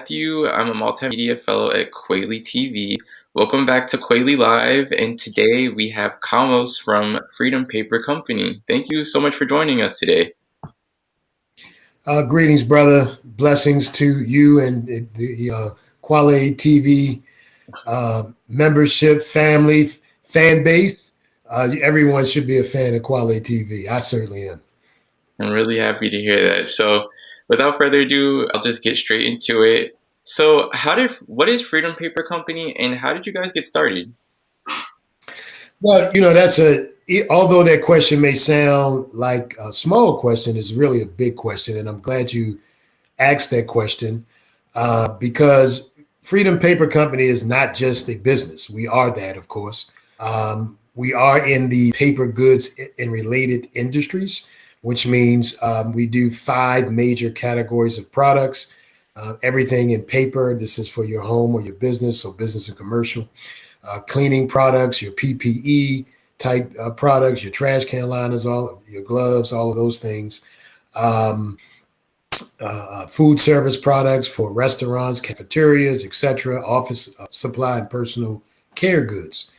Matthew. I'm a multimedia fellow at Kweli TV. Welcome back to kweliLIVE, and today we have Kamos from Freedom Paper Company. Thank you so much for joining us today. Greetings, brother. Blessings to you and the kweli TV membership, family, fan base. Everyone should be a fan of kweli TV. I certainly am. I'm really happy to hear that. So without further ado, I'll just get straight into it. So what is Freedom Paper Company, and how did you guys get started? Well, although that question may sound like a small question, it's really a big question. And I'm glad you asked that question because Freedom Paper Company is not just a business. We are that, of course. We are in the paper goods and related industries, which means we do 5 major categories of products. Everything in paper. This is for your home or your business, so business and commercial. Cleaning products, your PPE type products, your trash can liners, all your gloves, all of those things. Food service products for restaurants, cafeterias, etc. Office supply and personal care goods.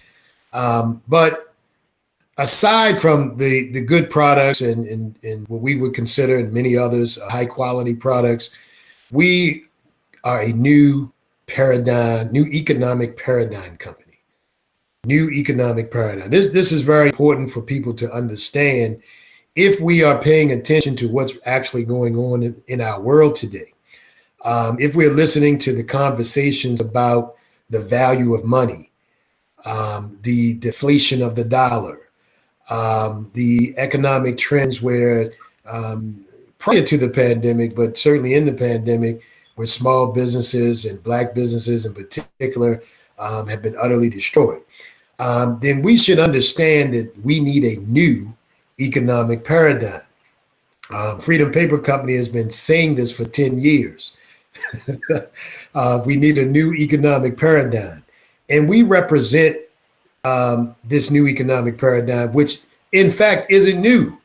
But aside from the good products and what we would consider, and many others, high quality products, we are a new economic paradigm company. New economic paradigm. This is very important for people to understand if we are paying attention to what's actually going on in our world today. If we're listening to the conversations about the value of money, the deflation of the dollar, the economic trends where prior to the pandemic, but certainly in the pandemic, where small businesses and Black businesses in particular have been utterly destroyed, then we should understand that we need a new economic paradigm. Freedom Paper Company has been saying this for 10 years. We need a new economic paradigm. And we represent this new economic paradigm, which in fact isn't new.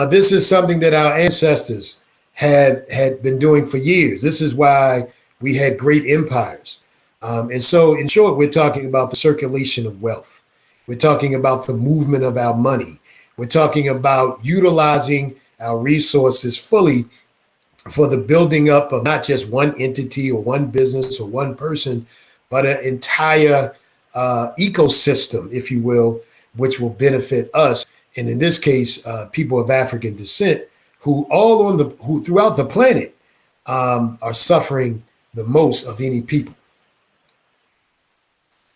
This is something that our ancestors had been doing for years. This is why we had great empires. And so in short, we're talking about the circulation of wealth. We're talking about the movement of our money. We're talking about utilizing our resources fully for the building up of not just one entity or one business or one person, but an entire ecosystem, if you will, which will benefit us. And in this case, people of African descent who throughout the planet are suffering the most of any people.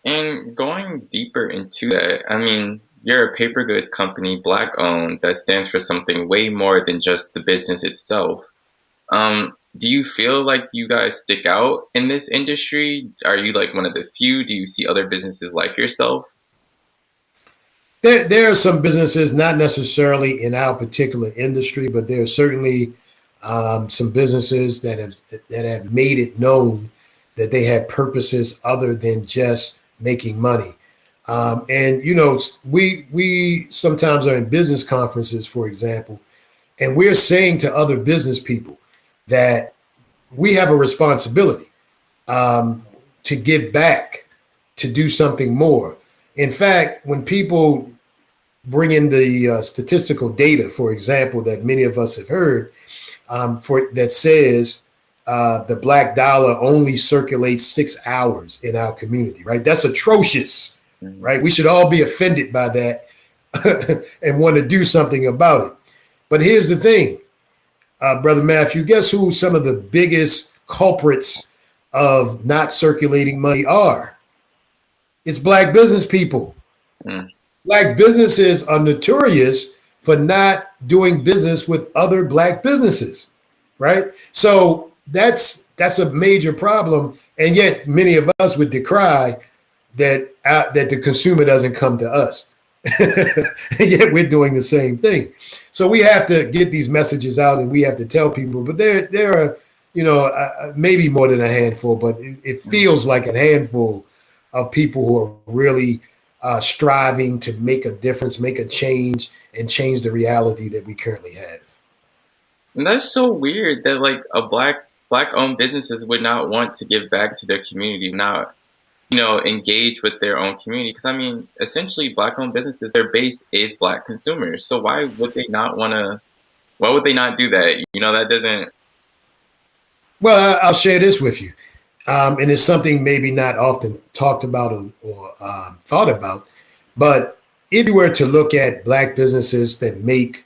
And going deeper into that, I mean, you're a paper goods company, Black owned, that stands for something way more than just the business itself. Do you feel like you guys stick out in this industry? Are you like one of the few? Do you see other businesses like yourself? There are some businesses, not necessarily in our particular industry, but there are certainly some businesses that have made it known that they have purposes other than just making money. And we sometimes are in business conferences, for example, and we're saying to other business people that we have a responsibility to give back, to do something more. In fact, when people bring in the statistical data, for example, that many of us have heard, that says the Black dollar only circulates 6 hours in our community, right? That's atrocious, right? We should all be offended by that and want to do something about it. But here's the thing, Brother Matthew, guess who some of the biggest culprits of not circulating money are? It's Black business people. Black businesses are notorious for not doing business with other Black businesses, right? So that's a major problem. And yet many of us would decry that the consumer doesn't come to us. And yet we're doing the same thing. So we have to get these messages out, and we have to tell people, but there are, maybe more than a handful, but it feels like a handful of people who are really striving to make a difference, make a change, and change the reality that we currently have. And that's so weird that like a Black Black-owned businesses would not want to give back to their community, not engage with their own community. Because I mean, essentially, Black-owned businesses, their base is Black consumers. So why would they not want to? Why would they not do that? That doesn't. Well, I'll share this with you. And it's something maybe not often talked about or thought about. But if you were to look at Black businesses that make,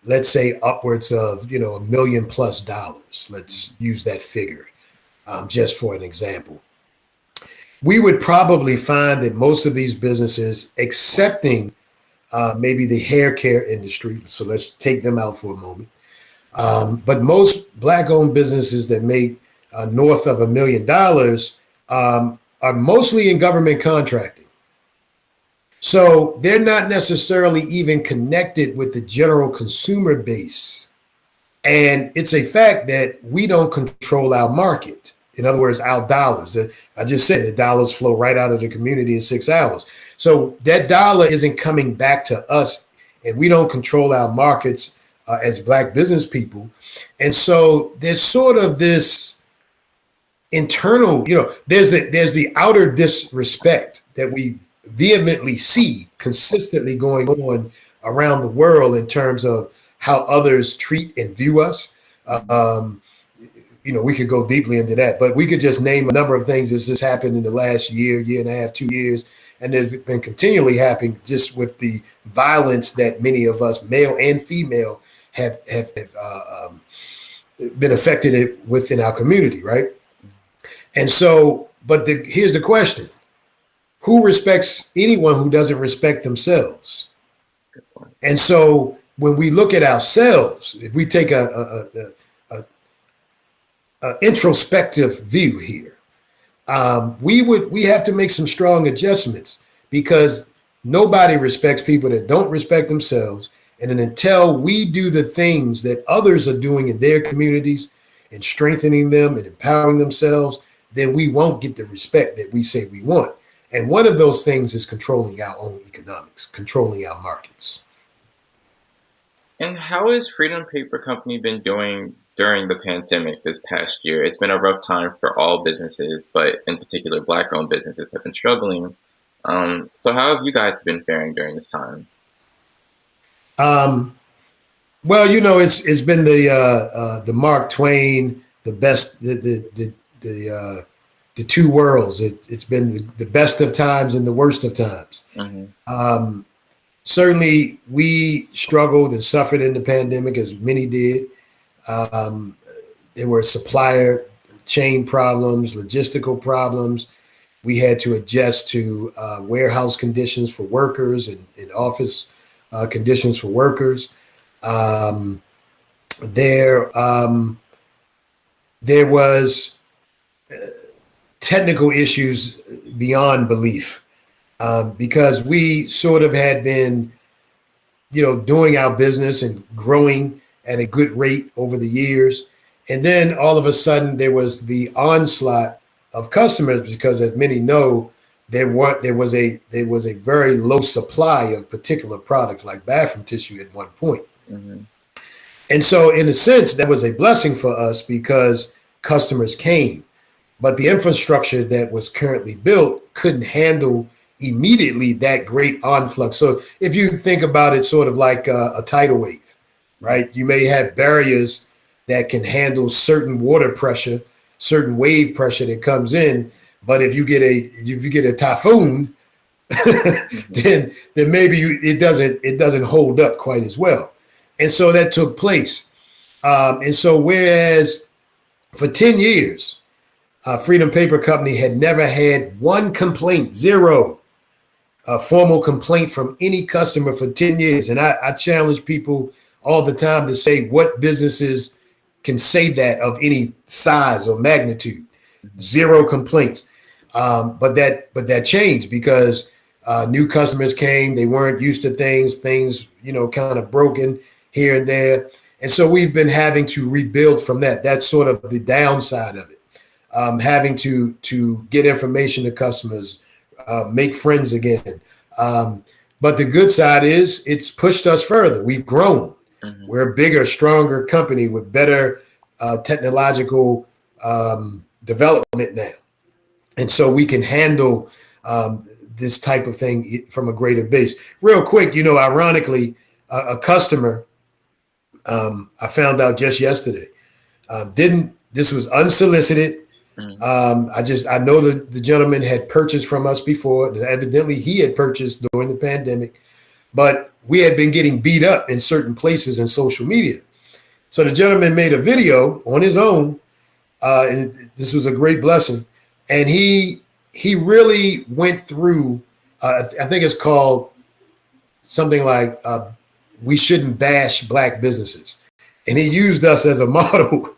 let's say, upwards of $1 million plus, let's use that figure just for an example, we would probably find that most of these businesses, excepting maybe the hair care industry, so let's take them out for a moment, but most Black-owned businesses that make north of $1 million are mostly in government contracting. So they're not necessarily even connected with the general consumer base. And it's a fact that we don't control our market. In other words, our dollars. I just said the dollars flow right out of the community in 6 hours. So that dollar isn't coming back to us, and we don't control our markets as Black business people. And so there's sort of this internal, there's the outer disrespect that we vehemently see consistently going on around the world in terms of how others treat and view us. We could go deeply into that, but we could just name a number of things that's just happened in the last year and a half, 2 years, and they've been continually happening just with the violence that many of us, male and female, have been affected within our community, right? And so, but here's the question. Who respects anyone who doesn't respect themselves? And so when we look at ourselves, if we take a introspective view here, we have to make some strong adjustments, because nobody respects people that don't respect themselves. And then until we do the things that others are doing in their communities and strengthening them and empowering themselves, then we won't get the respect that we say we want. And one of those things is controlling our own economics, controlling our markets. And how has Freedom Paper Company been doing during the pandemic this past year? It's been a rough time for all businesses, but in particular, Black-owned businesses have been struggling. So how have you guys been faring during this time? Well, it's been the Mark Twain, the best, the two worlds. It's been the best of times and the worst of times. Mm-hmm. Certainly, we struggled and suffered in the pandemic, as many did. There were supplier chain problems, logistical problems. We had to adjust to warehouse conditions for workers and office conditions for workers. There was technical issues beyond belief, because we sort of had been, doing our business and growing at a good rate over the years. And then all of a sudden there was the onslaught of customers, because as many know, there was a very low supply of particular products like bathroom tissue at one point. Mm-hmm. And so in a sense, that was a blessing for us because customers came, but the infrastructure that was currently built couldn't handle immediately that great influx. So if you think about it sort of like a tidal wave, right? You may have barriers that can handle certain water pressure, certain wave pressure that comes in. But if you get a typhoon, then maybe it doesn't hold up quite as well. And so that took place. And so whereas for 10 years, Freedom Paper Company had never had one complaint, zero, a formal complaint from any customer for 10 years. And I challenge people all the time to say what businesses can say that of any size or magnitude. Zero complaints. But that changed because new customers came. They weren't used to things, kind of broken here and there. And so we've been having to rebuild from that. That's sort of the downside of it. Having to get information to customers, make friends again. But the good side is it's pushed us further. We've grown. Mm-hmm. We're a bigger, stronger company with better technological development now. And so we can handle this type of thing from a greater base. Real quick, ironically, a customer I found out just yesterday this was unsolicited. I know the gentleman had purchased from us before, and evidently he had purchased during the pandemic, but we had been getting beat up in certain places in social media. So the gentleman made a video on his own, and this was a great blessing. And he really went through, I think it's called something like we shouldn't bash Black businesses. And he used us as a model.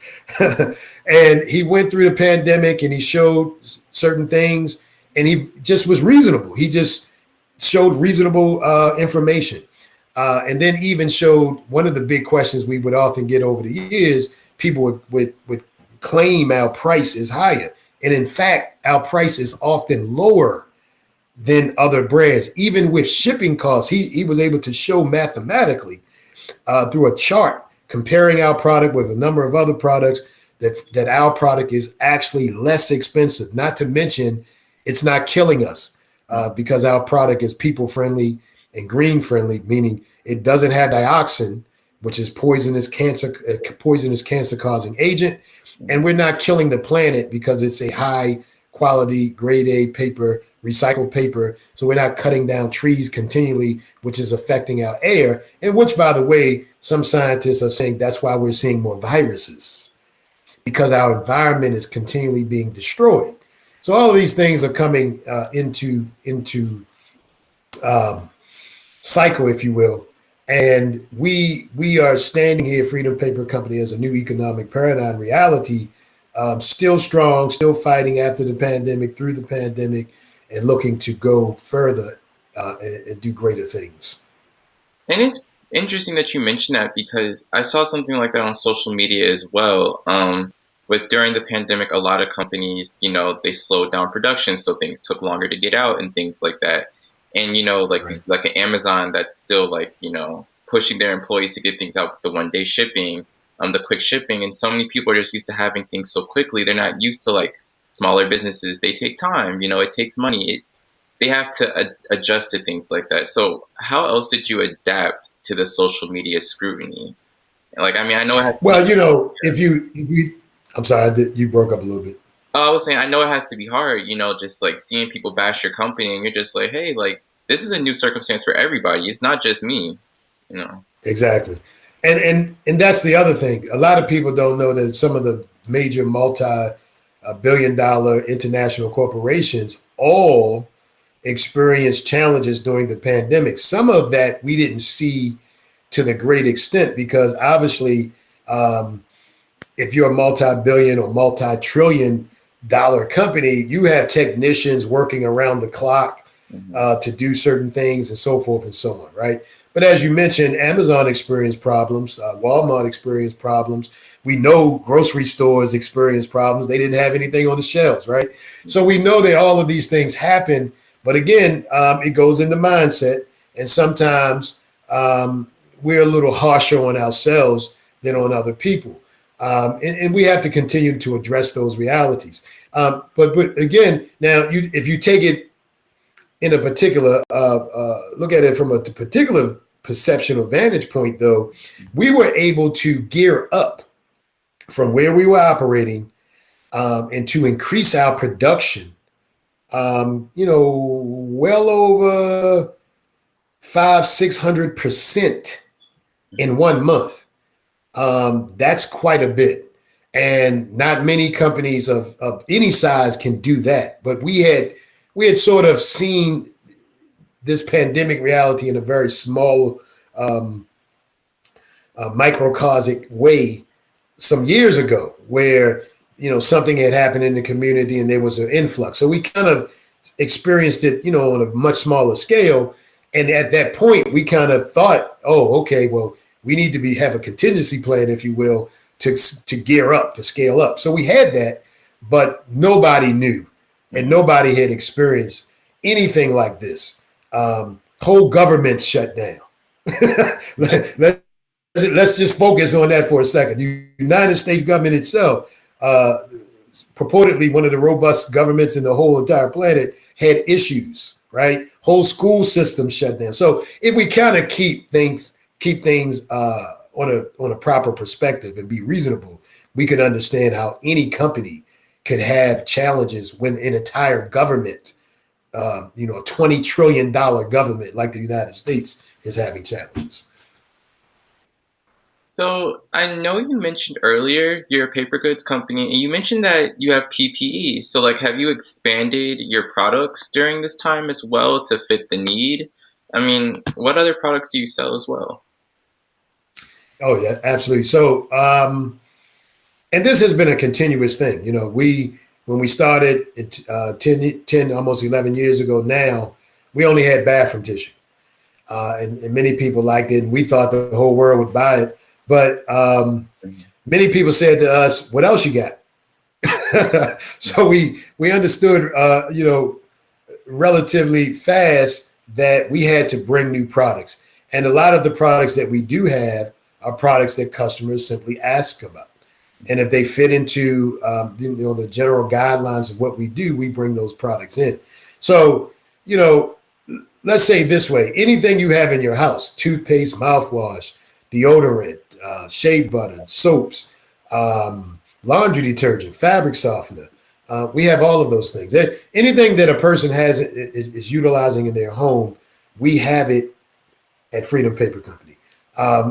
And he went through the pandemic and he showed certain things, and he just was reasonable. He just showed reasonable information. And then even showed one of the big questions we would often get over the years. People would claim our price is higher. And in fact, our price is often lower than other brands. Even with shipping costs, he was able to show mathematically through a chart comparing our product with a number of other products that our product is actually less expensive. Not to mention, it's not killing us because our product is people friendly and green friendly, meaning it doesn't have dioxin, which is poisonous cancer causing agent. And we're not killing the planet because it's a high quality grade A paper, recycled paper. So we're not cutting down trees continually, which is affecting our air. And which, by the way, some scientists are saying that's why we're seeing more viruses, because our environment is continually being destroyed. So all of these things are coming into cycle, if you will. And we are standing here, Freedom Paper Company, as a new economic paradigm reality, still strong, still fighting after the pandemic, through the pandemic, and looking to go further and do greater things. And it's interesting that you mentioned that, because I saw something like that on social media as well. With during the pandemic, a lot of companies, they slowed down production, so things took longer to get out and things like that. And, Right. like an Amazon that's still pushing their employees to get things out with the 1-day shipping, the quick shipping. And so many people are just used to having things so quickly. They're not used to smaller businesses. They take time, it takes money. They have to adjust to things like that. So how else did you adapt to the social media scrutiny? I know it has to Well, be, if you, I'm sorry, you broke up a little bit. I was saying, I know it has to be hard, just seeing people bash your company, and you're just like, hey, this is a new circumstance for everybody. It's not just me. Exactly. And that's the other thing. A lot of people don't know that some of the major multi-billion-dollar international corporations all experienced challenges during the pandemic. Some of that we didn't see to the great extent because obviously, if you're a multi-billion or multi-trillion dollar company, you have technicians working around the clock to do certain things and so forth and so on, right? But as you mentioned, Amazon experienced problems, Walmart experienced problems. We know grocery stores experienced problems. They didn't have anything on the shelves, right? So we know that all of these things happen. But again, it goes into mindset. And sometimes we're a little harsher on ourselves than on other people. And we have to continue to address those realities. But again, now if you take it in a particular, look at it from a particular perception or vantage point, though, we were able to gear up from where we were operating and to increase our production, well over 500-600% in 1 month. That's quite a bit. And not many companies of any size can do that. But we had sort of seen this pandemic reality in a very small microcosmic way some years ago, where something had happened in the community and there was an influx. So we kind of experienced it, on a much smaller scale. And at that point, we kind of thought, oh, okay, well, we need to have a contingency plan, if you will, to gear up, to scale up. So we had that, but nobody knew and nobody had experienced anything like this. Whole governments shut down. Let's just focus on that for a second. The United States government itself purportedly one of the robust governments in the whole entire planet, had issues, right? Whole school system shut down. So if we kind of keep things on a proper perspective and be reasonable, we could understand how any company could have challenges when an entire government, a $20 trillion government like the United States, is having challenges. So I know you mentioned earlier you're a paper goods company, and you mentioned that you have PPE. So like, have you expanded your products during this time as well to fit the need? I mean, what other products do you sell as well? Oh yeah, absolutely. So, and this has been a continuous thing. When we started 10, almost 11 years ago now, we only had bathroom tissue. And many people liked it, and we thought the whole world would buy it. But many people said to us, "What else you got?" So we understood, relatively fast that we had to bring new products, and a lot of the products that we do have are products that customers simply ask about. And if they fit into the general guidelines of what we do, we bring those products in. So, let's say this way: anything you have in your house, toothpaste, mouthwash, deodorant, shea butter, soaps, laundry detergent, fabric softener. We have all of those things. Anything that a person is utilizing in their home, we have it at Freedom Paper Company.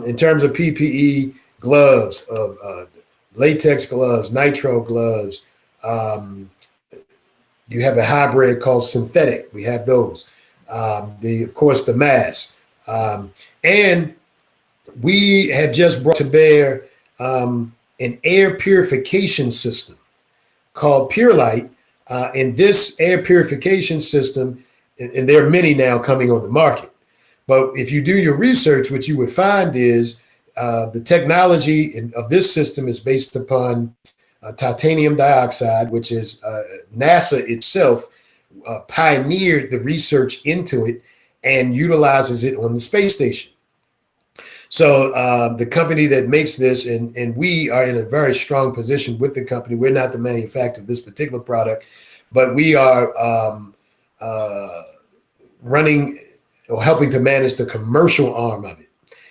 In terms of PPE, gloves, latex gloves, nitrile gloves. You have a hybrid called synthetic. We have those. Of course, the mask. And we have just brought to bear an air purification system called PureLight. And this air purification system, and there are many now coming on the market. But if you do your research, what you would find is the technology of this system is based upon titanium dioxide, which is NASA itself pioneered the research into it and utilizes it on the space station. So the company that makes this, and we are in a very strong position with the company. We're not the manufacturer of this particular product, but we are running or helping to manage the commercial arm of it.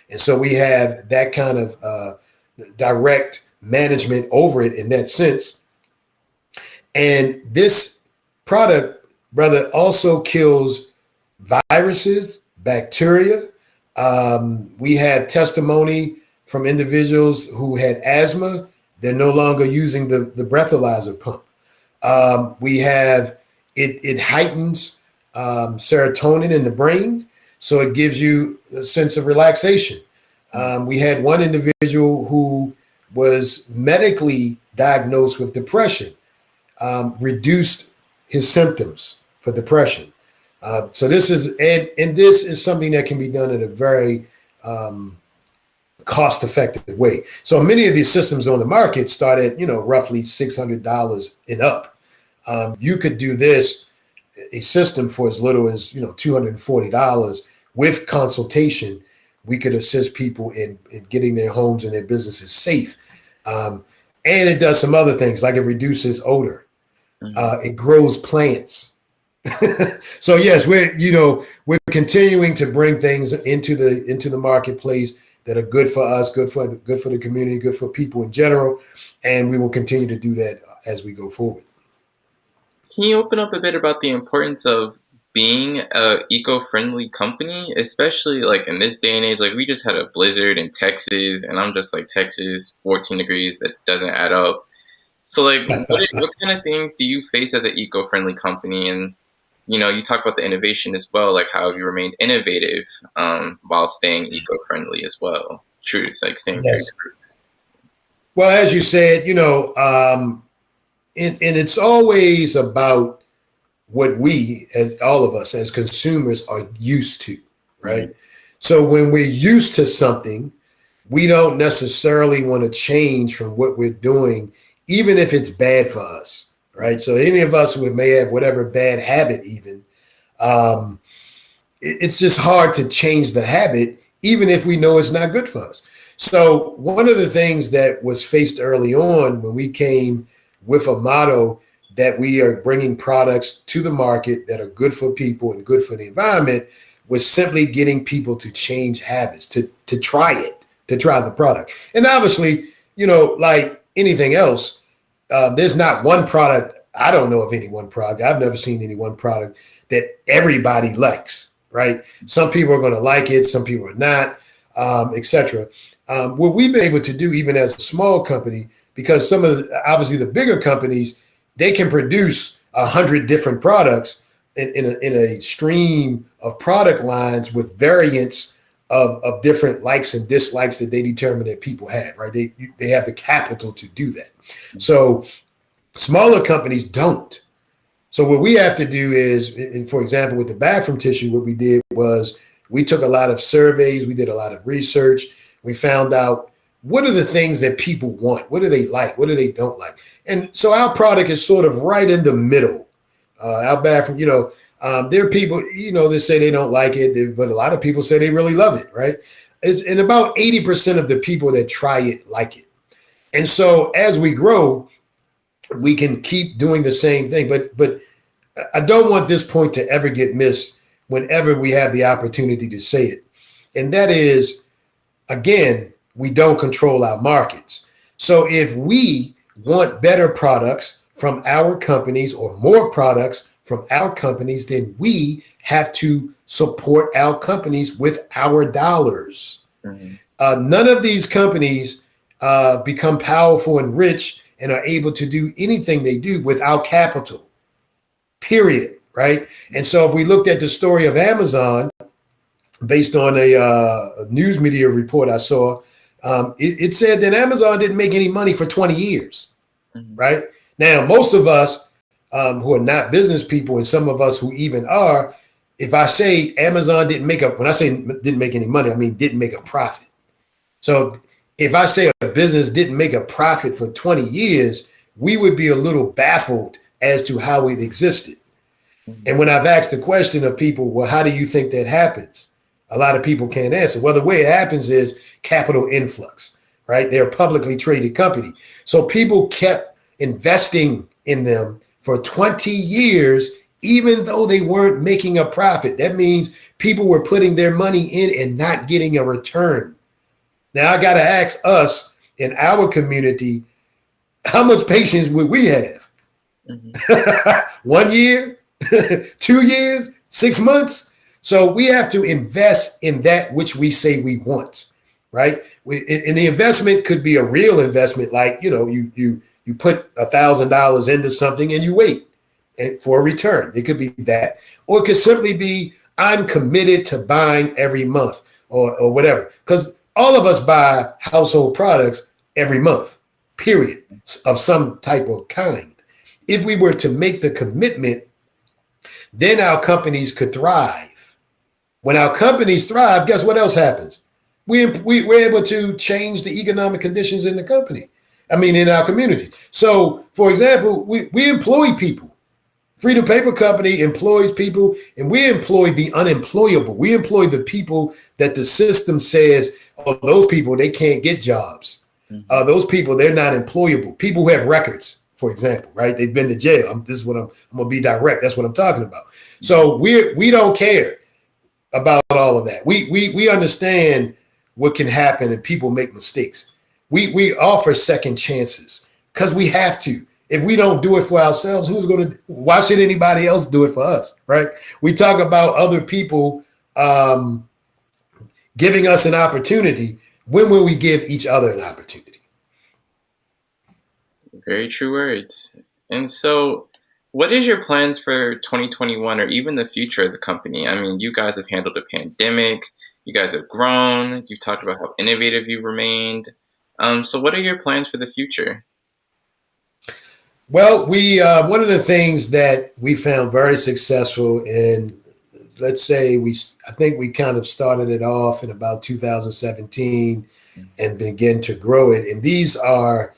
And so we have that kind of direct management over it in that sense. And this product, brother, also kills viruses, bacteria. We have testimony from individuals who had asthma. They're no longer using the breathalyzer pump. We have it heightens serotonin in the brain, so it gives you a sense of relaxation. We had one individual who was medically diagnosed with depression, reduced his symptoms for depression. So this is something that can be done in a very cost-effective way. So many of these systems on the market start at roughly $600 and up. You could do a system for as little as $240 with consultation. We could assist people in getting their homes and their businesses safe. And it does some other things, like it reduces odor. It grows plants. So yes, we're continuing to bring things into the marketplace that are good for us, good for the community, good for people in general, and we will continue to do that as we go forward. Can you open up a bit about the importance of being a eco-friendly company, especially like in this day and age? Like, we just had a blizzard in Texas, and I'm just like, Texas, 14 degrees, that doesn't add up. So like, what kind of things do you face as an eco-friendly company? And you talk about the innovation as well. Like, how have you remained innovative while staying eco-friendly as well? True, it's like staying true. Well, as you said, and it's always about what we, as all of us as consumers, are used to, right? Mm-hmm. So when we're used to something, we don't necessarily want to change from what we're doing, even if it's bad for us, right? So any of us who may have whatever bad habit even, it's just hard to change the habit, even if we know it's not good for us. So one of the things that was faced early on when we came with a motto that we are bringing products to the market that are good for people and good for the environment, was simply getting people to change habits, to try it, to try the product. And obviously, like anything else, there's not one product. I don't know of any one product. I've never seen any one product that everybody likes, right? Some people are going to like it, some people are not, etc. What we've been able to do, even as a small company, because some of obviously the bigger companies, they can produce 100 different products in a stream of product lines with variants of different likes and dislikes that they determine that people have, right? They have the capital to do that. So smaller companies don't. So what we have to do is, for example, with the bathroom tissue, what we did was we took a lot of surveys, we did a lot of research, we found out what are the things that people want, what do they like, what do they don't like. And so our product is sort of right in the middle. Our bathroom, there are people, that say they don't like it, but a lot of people say they really love it, right? And about 80% of the people that try it like it. And so as we grow, we can keep doing the same thing. But I don't want this point to ever get missed whenever we have the opportunity to say it. And that is, again, we don't control our markets. So if we want better products from our companies or more products from our companies, then we have to support our companies with our dollars. Mm-hmm. None of these companies become powerful and rich and are able to do anything they do without capital, period, right? And so if we looked at the story of Amazon, based on a news media report I saw, it said that Amazon didn't make any money for 20 years, mm-hmm. right? Now, most of us who are not business people, and some of us who even are, if I say Amazon when I say didn't make any money, I mean didn't make a profit. So if I say a business didn't make a profit for 20 years, we would be a little baffled as to how it existed. Mm-hmm. And when I've asked the question of people, well, how do you think that happens? A lot of people can't answer. Well, the way it happens is capital influx, right? They're a publicly traded company. So people kept investing in them for 20 years, even though they weren't making a profit. That means people were putting their money in and not getting a return. Now, I got to ask us in our community, how much patience would we have? Mm-hmm. 1 year, 2 years, 6 months? So we have to invest in that which we say we want, right? And the investment could be a real investment, like, you put $1,000 into something and you wait for a return. It could be that, or it could simply be, I'm committed to buying every month or whatever. Because all of us buy household products every month, period, of some type of kind. If we were to make the commitment, then our companies could thrive. When our companies thrive, guess what else happens? We're able to change the economic conditions in the company. In our community. So, for example, we employ people. Freedom Paper Company employs people, and we employ the unemployable. We employ the people that the system says, oh, those people, they can't get jobs. Mm-hmm. Those people, they're not employable. People who have records, for example, right? They've been to jail. This is what I'm going to be direct. That's what I'm talking about. Mm-hmm. So we don't care about all of that. We understand what can happen and people make mistakes. We offer second chances because we have to. If we don't do it for ourselves, why should anybody else do it for us, right? We talk about other people giving us an opportunity. When will we give each other an opportunity? Very true words. And so what is your plans for 2021 or even the future of the company? You guys have handled a pandemic. You guys have grown. You've talked about how innovative you've remained. So what are your plans for the future? Well, we one of the things that we found very successful in, let's say I think we kind of started it off in about 2017 and began to grow it. And these are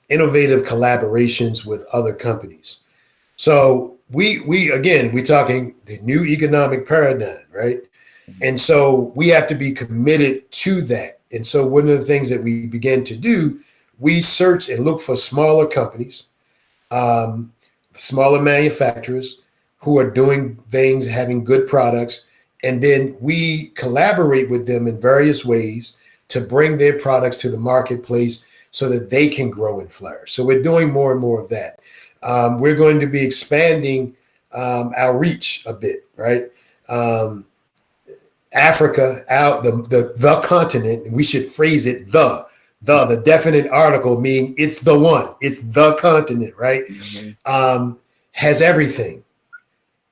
innovative collaborations with other companies. So we're talking the new economic paradigm, right? And so we have to be committed to that. And so one of the things that we began to do we search and look for smaller companies, smaller manufacturers who are doing things, having good products, and then we collaborate with them in various ways to bring their products to the marketplace so that they can grow and flourish. So we're doing more and more of that. We're going to be expanding our reach a bit, right? Africa, out the continent, and we should phrase it the definite article, meaning it's the one, it's the continent, right? Has everything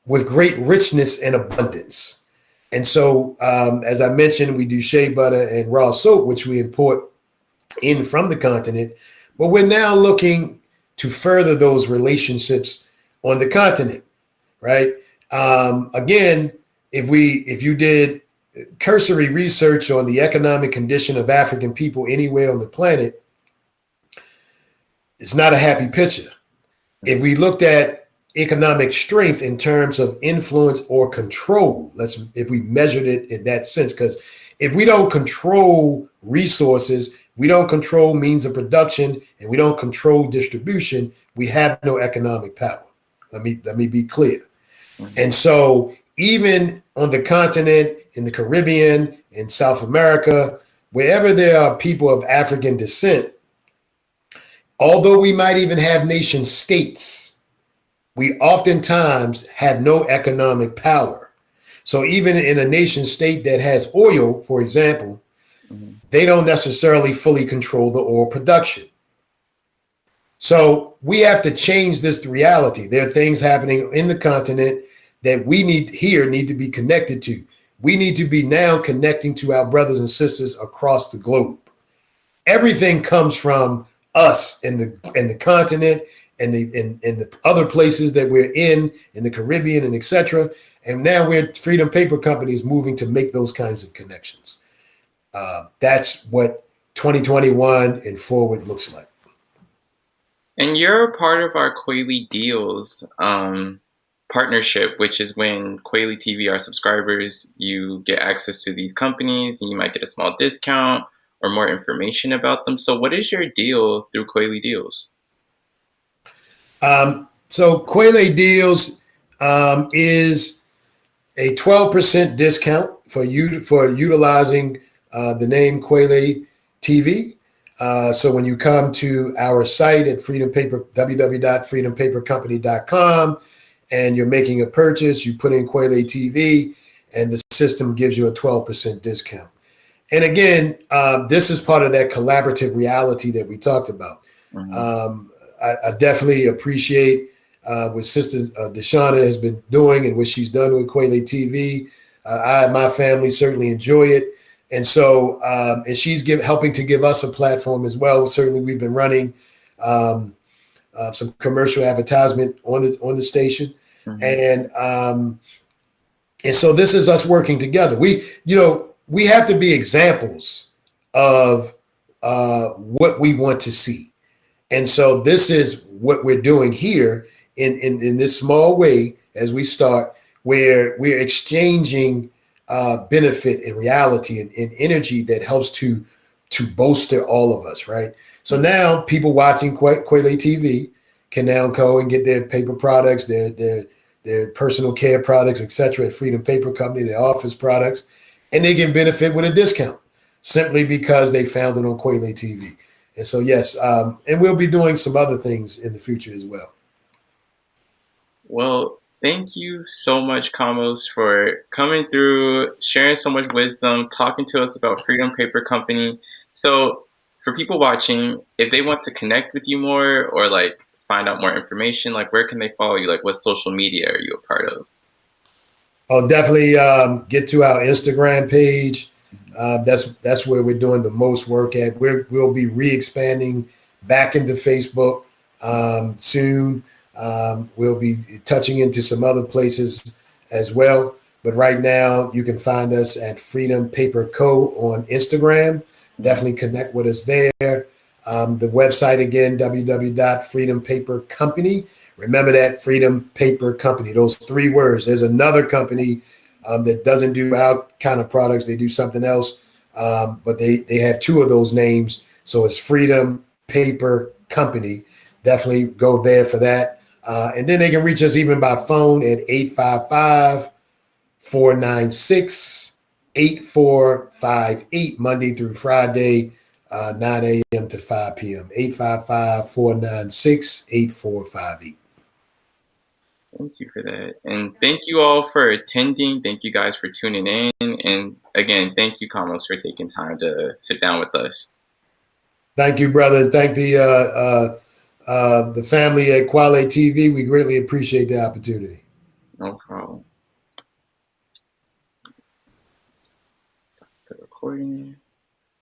with great richness and abundance. And so, as I mentioned, we do shea butter and raw soap, which we import in from the continent, but we're now looking to further those relationships on the continent, right? Again, if you did cursory research on the economic condition of African people anywhere on the planet, it's not a happy picture. If we looked at economic strength in terms of influence or control, if we measured it in that sense, because if we don't control resources, we don't control means of production, and we don't control distribution, we have no economic power. Let me be clear. And so even on the continent, in the Caribbean, in South America, wherever there are people of African descent, although we might even have nation states, we oftentimes have no economic power. So even in a nation state that has oil, for example, they don't necessarily fully control the oil production. So we have to change this reality. There are things happening in the continent that we need to be connected to. We need to be now connecting to our brothers and sisters across the globe. Everything comes from us in the continent and the other places that we're in the Caribbean and etc. And now we're Freedom Paper Company is moving to make those kinds of connections. That's what 2021 and forward looks like. And you're a part of our Kweli Deals partnership, which is when Kweli TV, our subscribers, you get access to these companies and you might get a small discount or more information about them. So what is your deal through Kweli Deals? So Kweli Deals is a 12% discount for utilizing the name Kweli TV. So when you come to our site at www.freedompapercompany.com and you're making a purchase, you put in Kweli TV and the system gives you a 12% discount. And again, this is part of that collaborative reality that we talked about. I definitely appreciate what Sister Deshauna has been doing and what she's done with Kweli TV. I and my family certainly enjoy it. And so, and she's helping to give us a platform as well. Certainly, we've been running some commercial advertisement on the station, and so this is us working together. We have to be examples of what we want to see, and so this is what we're doing here in this small way as we start, where we're exchanging benefit and reality and energy that helps to bolster all of us, right? So now people watching Kweli TV can now go and get their paper products, their personal care products, etc. at Freedom Paper Company, their office products, and they can benefit with a discount simply because they found it on Kweli TV. And so yes, and we'll be doing some other things in the future as well. Well, thank you so much, Kamos, for coming through, sharing so much wisdom, talking to us about Freedom Paper Company. So for people watching, if they want to connect with you more or like find out more information, like where can they follow you? Like what social media are you a part of? I'll definitely get to our Instagram page. That's where we're doing the most work at. We'll be re-expanding back into Facebook soon. We'll be touching into some other places as well. But right now, you can find us at Freedom Paper Co. on Instagram. Definitely connect with us there. The website, again, www.freedompapercompany. Remember that, Freedom Paper Company, those three words. There's another company that doesn't do our kind of products. They do something else, but they have two of those names. So it's Freedom paper company. Definitely go there for that. And then they can reach us even by phone at 855-496-8458, Monday through Friday, 9 a.m. to 5 p.m. 855-496-8458. Thank you for that. And thank you all for attending. Thank you guys for tuning in. And again, thank you, Carlos, for taking time to sit down with us. Thank you, brother. Thank the family at kweliLIVE TV. We greatly appreciate the opportunity. No problem. Stop the recording.